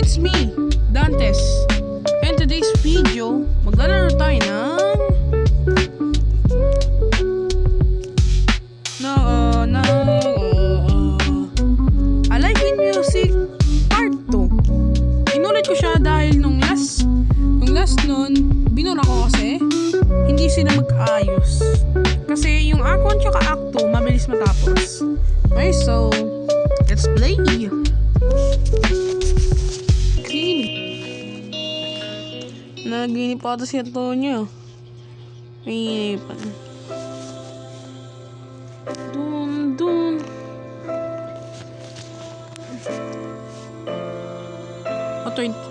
it's me, Dantes. And today's video, maglalaro tayo I Like It Music Part 2. Inulit ko siya dahil nung last nun, binura ko kasi hindi sila mag-ayos. Kasi yung Act 1 tsaka Act 2 mabilis matapos. Okay, so let's play. Naginip pa ito si Antonio. Naginip. Dun.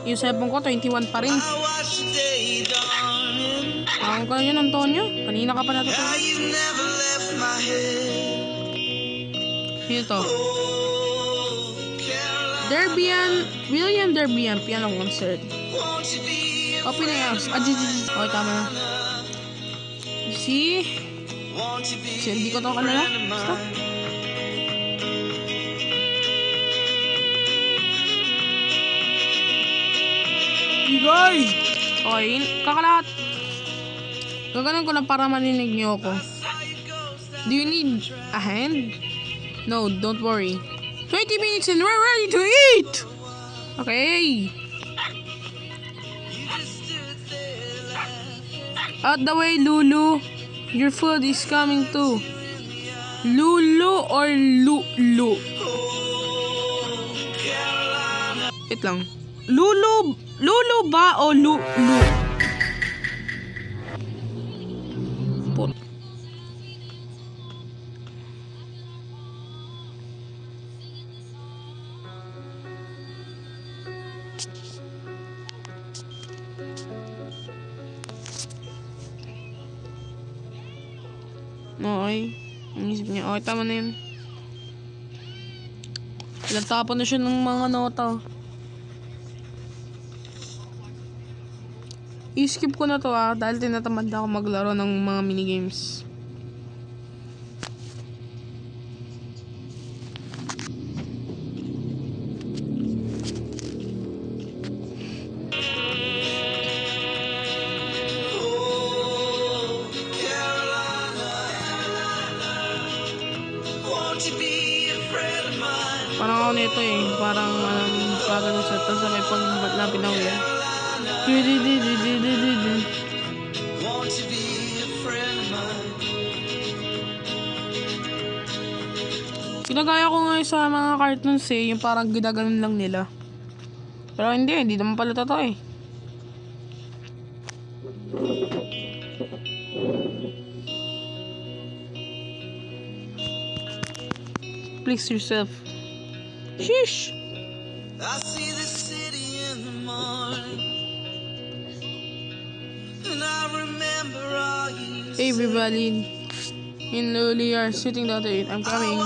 Yung cellphone ko, 21 pa rin. Ako ka yun, Antonio. Kanina ka pa natutulog. Sino to? William Derbian piano concert. Open na yun. Okay, tama na. See? Hindi ko to kalala. Basta. Hey guys! Okay, kakalahat. Gaganon ko lang para marinig niyo ako. Do you need a hand? No, don't worry. 20 minutes and we're ready to eat! Okay. Out the way, Lulu. Your food is coming too. Lulu or Lulu? Wait lang. Lulu ba o Lulu? Put. Okay. Ang isip niya. Okay, tama na yun. Pinagtapon na siya ng mga nota. I-skip ko na to dahil tinatamad na ako maglaro ng mga minigames. Parang ako nito parang parang sa may pag-lapin ako yan. Ginagaya ko nga sa mga cartoons yung parang ginaganon lang nila. Pero hindi naman pala totoo Please yourself. Sheesh. I see the city in the morning, and I remember all you said. Everybody in Luli are sitting down to eat. I'm coming.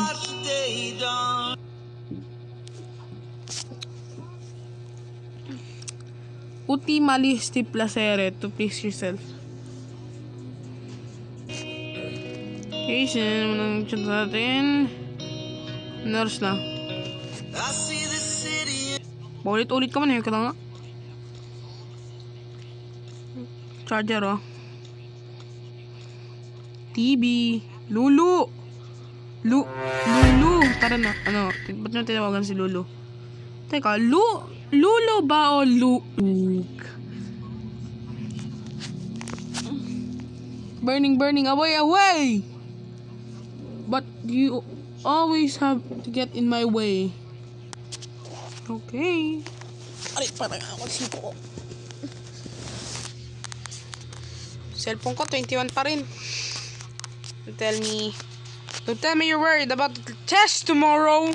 Uti malisti placere to please yourself. Okay, sino naman ang chat natin? Nurse na. Ulit-ulit ka man ka na nga. Charger TV. Lulu. Lulu. Tara na. Ba't nyo tinawagan si Lulu? Teka, Lulu ba o Luke? Burning. Away. But you always have to get in my way. Okay. Aray, parang ako sipo ko. Cellphone ko, 21 pa rin. Don't tell me you're worried about the test tomorrow.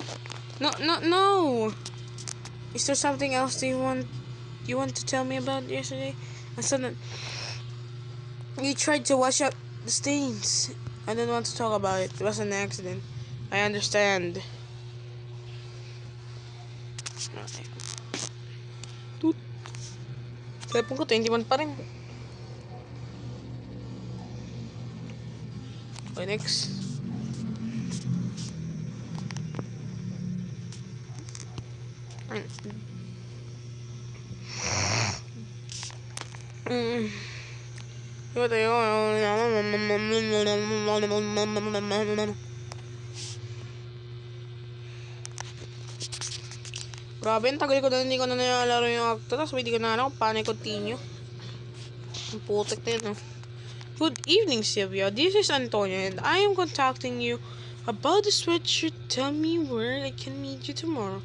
No. Is there something else you want to tell me about yesterday? I said that you tried to wash up the stains. I don't want to talk about it. It was an accident. I understand. Okay. Cellphone ko, 21 pa rin. Okay, next. Mm. Ito yun. Grabe, ang tagal ko na hindi ko na nalalaro yung acto. Tapos hindi ko na alam kung paano i-continue. Ang putik na yun. Good evening, Sylvia. This is Antonio and I am contacting you about the sweatshirt. Tell me where I can meet you tomorrow.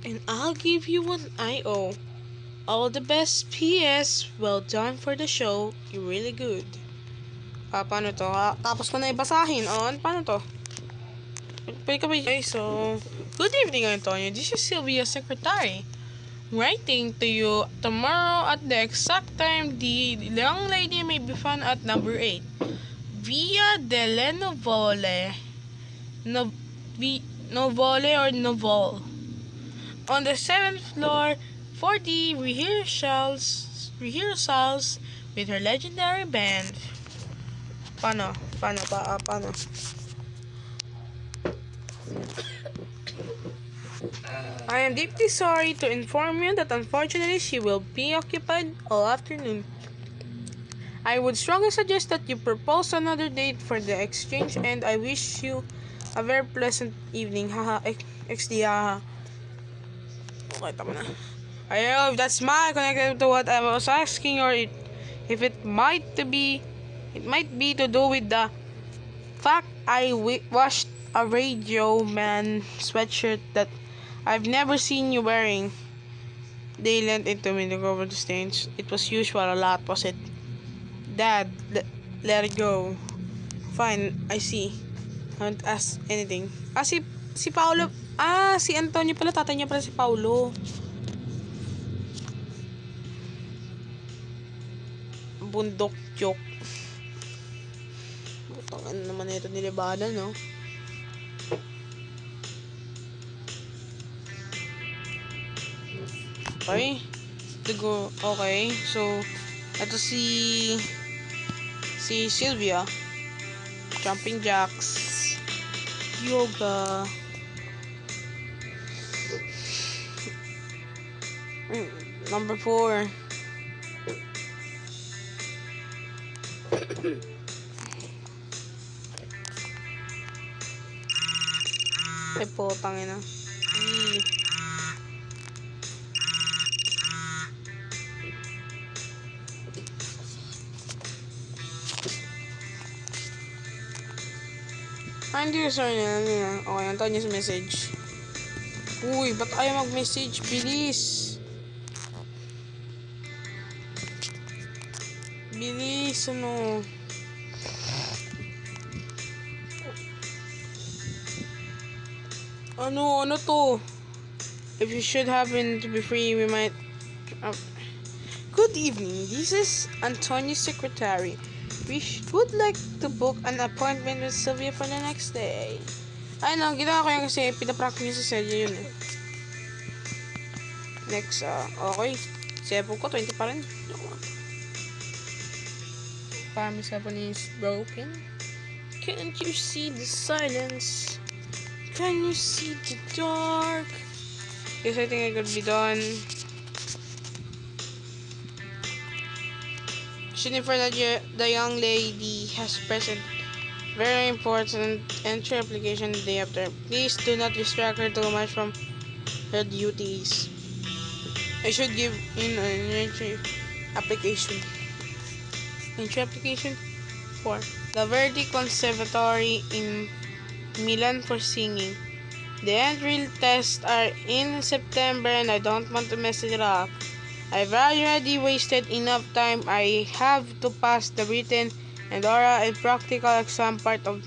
And I'll give you what I owe. All the best. P.S. Well done for the show. You're really good. Paano to? Tapos ko na ibasahin. Paano to? Pwede ka ba? Okay, so, good evening, Antonio. This is Sylvia's secretary. Writing to you tomorrow at the exact time the young lady may be found at number 8. Via delle Novole. Novole or Novol. On the 7th floor for the rehearsals with her legendary band. Paano? I am deeply sorry to inform you that unfortunately she will be occupied all afternoon. I would strongly suggest that you propose another date for the exchange and I wish you a very pleasant evening. Haha, XD, haha. Okay, tama na. I don't know if that's my connected to what I was asking or if it might be to do with the fact I washed a Radio Man sweatshirt that I've never seen you wearing. They lent it to me to cover the stains. It was usual a lot, was it? Dad, let it go. Fine, I see. Haven't asked anything. Si Paolo. Si Antonio pala. Tatay niya pala si Paolo. Bundok joke. Butangan naman ito nilibada, no? Okay. Okay. So, ito si Sylvia. Jumping jacks. Yoga. Number 4. Ay po, tangina. Hindi ko sorry na. Okay, Antonio's message. Uy, ba't ayaw mag-message? Bilis! Bilis, ano? Ano to? If you should happen to be free, we might... Good evening, this is Antonio's secretary. We would like to book an appointment with Sylvia for the next day. Ay, no, ginawa ko yan kasi pinapractice niya sa serye yun eh. Next, okay. Cellphone ko, 20 pa rin. Parang my cellphone is broken. Can't you see the silence? Can you see the dark? Yes, I think I could be done. Jennifer, the young lady has present very important entry application the day after. Please do not distract her too much from her duties. I should give in an entry application. Entry application for the Verdi Conservatory in Milan for singing. The entry tests are in September and I don't want to mess it up. I've already wasted enough time. I have to pass the written and oral and practical exam. Part of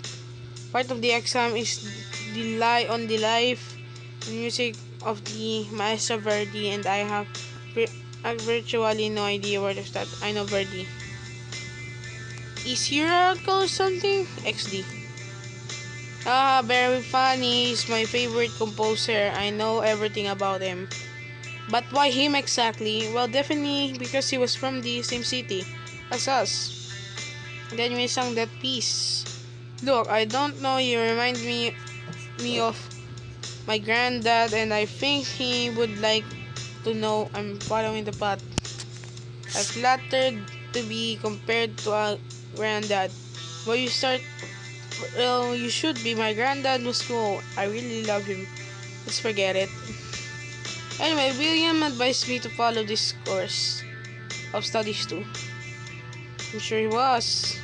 the exam is rely on the life and music of the Maestro Verdi, and I have virtually no idea where to start. I know Verdi. Is your uncle something? XD. Very funny. He's my favorite composer. I know everything about him. But why him exactly? Well, definitely because he was from the same city as us. Then we sang that piece. Look, I don't know, you remind me of my granddad and I think he would like to know I'm following the path. I'm flattered to be compared to a granddad. Well, you should be. My granddad was cool. I really love him. Let's forget it. Anyway, William advised me to follow this course of studies too. I'm sure he was.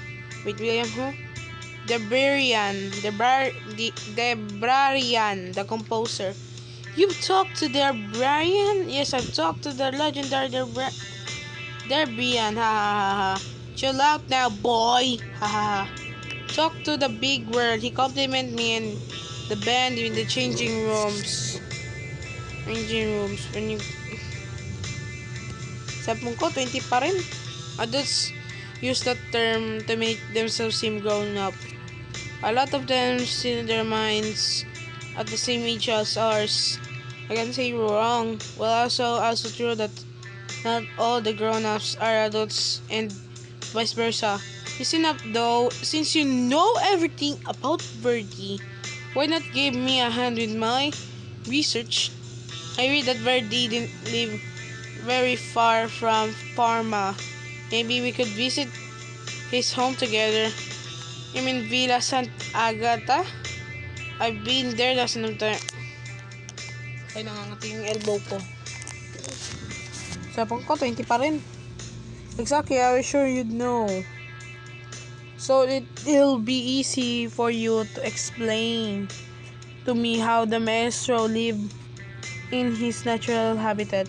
Wait, William who? Debrarian, the composer. You've talked to Debrarian? Yes, I've talked to the legendary Debrarian. Ha ha ha ha. Chill out now, boy. Ha ha ha. Talk to the big world. He complimented me and the band in the changing rooms. When you... Sapong ko, 20 pa rin. Adults use that term to make themselves seem grown up. A lot of them see their minds at the same age as ours. I can say you're wrong. Well, also true that not all the grown-ups are adults and vice versa. Listen up though, since you know everything about Verdi, why not give me a hand with my research? I read that Verdi didn't live very far from Parma. Maybe we could visit his home together. You mean Villa Sant'Agata? I've been there last time. Ay, nangangati yung elbow ko. Sapang ko, 20 pa rin. Exactly, I was sure you'd know. So it'll be easy for you to explain to me how the maestro lived in his natural habitat.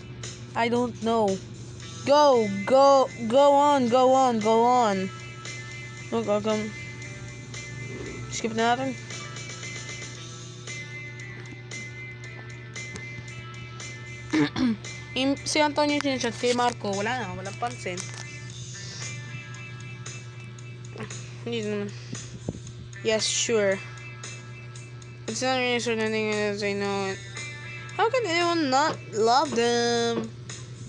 I don't know. Go on. Skip na natin. Si Antonio sinachat kay Marco, walang pansin. Hindi naman. Yes, sure. It's not really sure nothing as I know it. How can anyone not love them?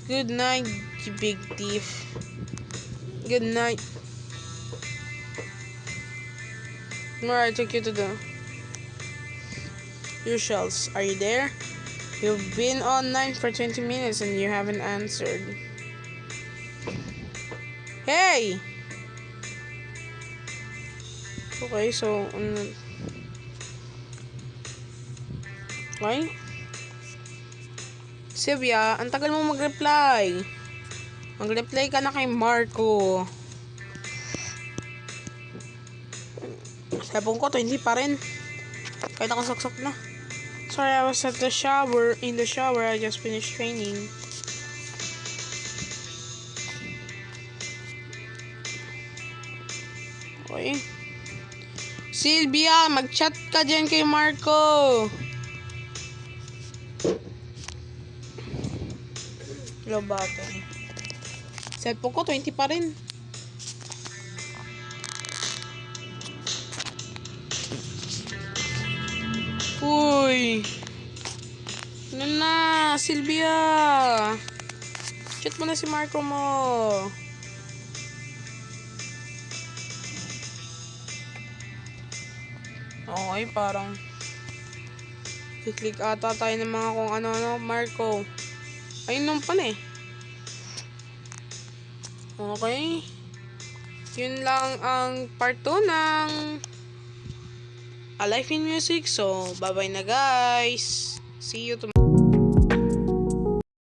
Good night, you big thief. Good night. Tomorrow I take you to your shelves. Are you there? You've been online for 20 minutes and you haven't answered. Hey! Okay, so okay? Sylvia, ang tagal mo mag-reply. Mag-reply ka na kay Marco. Sabong ko, 20 pa rin. Kahit ako saksak na. Sorry, I was in the shower. I just finished training. Okay. Sylvia, mag-chat ka dyan kay Marco. Hello, bata. Cellphone ko, 20 pa rin. Uy. Ano na, Sylvia? Chat mo na si Marco mo. Okay, parang kiklik ata tayo ng mga kung ano-ano, Marco. Ayun nung pala eh. Okay. Yun lang ang part 2 ng A Life in Music. So, bye-bye na guys. See you tomorrow.